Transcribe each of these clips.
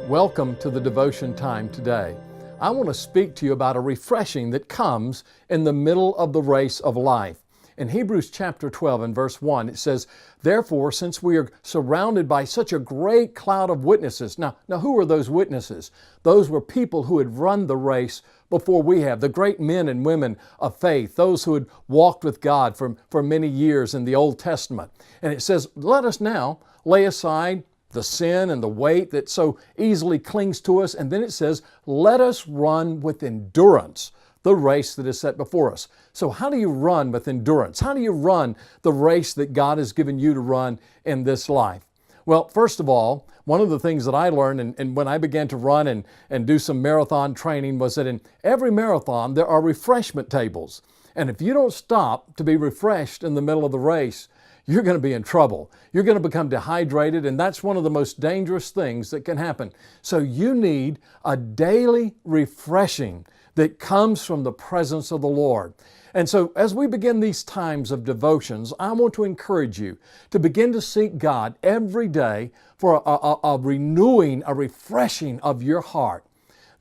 Welcome to the devotion time today. I want to speak to you about a refreshing that comes in the middle of the race of life. In Hebrews chapter 12 and verse 1, it says, "Therefore, since we are surrounded by such a great cloud of witnesses." Now who are those witnesses? Those were people who had run the race before we have, the great men and women of faith, those who had walked with God for many years in the Old Testament. And it says, let us now lay aside the sin and the weight that so easily clings to us. And then it says, let us run with endurance the race that is set before us. So how do you run with endurance? How do you run the race that God has given you to run in this life? Well, first of all, one of the things that I learned and when I began to run and do some marathon training was that in every marathon there are refreshment tables. And if you don't stop to be refreshed in the middle of the race, you're going to be in trouble. You're going to become dehydrated, and that's one of the most dangerous things that can happen. So you need a daily refreshing that comes from the presence of the Lord. And so as we begin these times of devotions, I want to encourage you to begin to seek God every day for a renewing, a refreshing of your heart.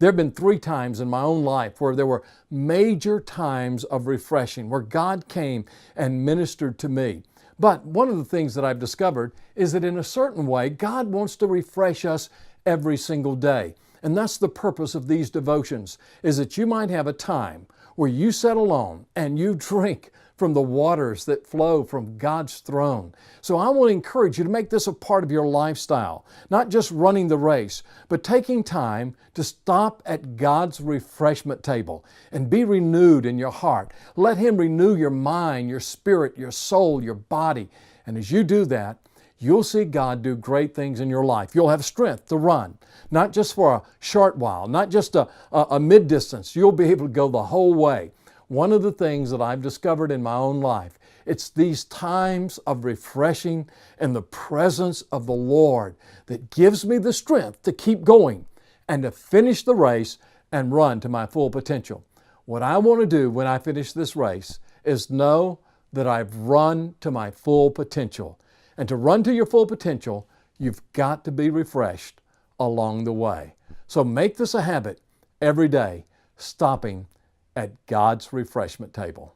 There have been 3 times in my own life where there were major times of refreshing, where God came and ministered to me. But one of the things that I've discovered is that in a certain way, God wants to refresh us every single day. And that's the purpose of these devotions, is that you might have a time where you sit alone and you drink from the waters that flow from God's throne. So I want to encourage you to make this a part of your lifestyle, not just running the race, but taking time to stop at God's refreshment table and be renewed in your heart. Let Him renew your mind, your spirit, your soul, your body. And as you do that, you'll see God do great things in your life. You'll have strength to run, not just for a short while, not just a mid-distance. You'll be able to go the whole way. One of the things that I've discovered in my own life, it's these times of refreshing in the presence of the Lord that gives me the strength to keep going and to finish the race and run to my full potential. What I want to do when I finish this race is know that I've run to my full potential. And to run to your full potential, you've got to be refreshed along the way. So make this a habit every day, stopping at God's refreshment table.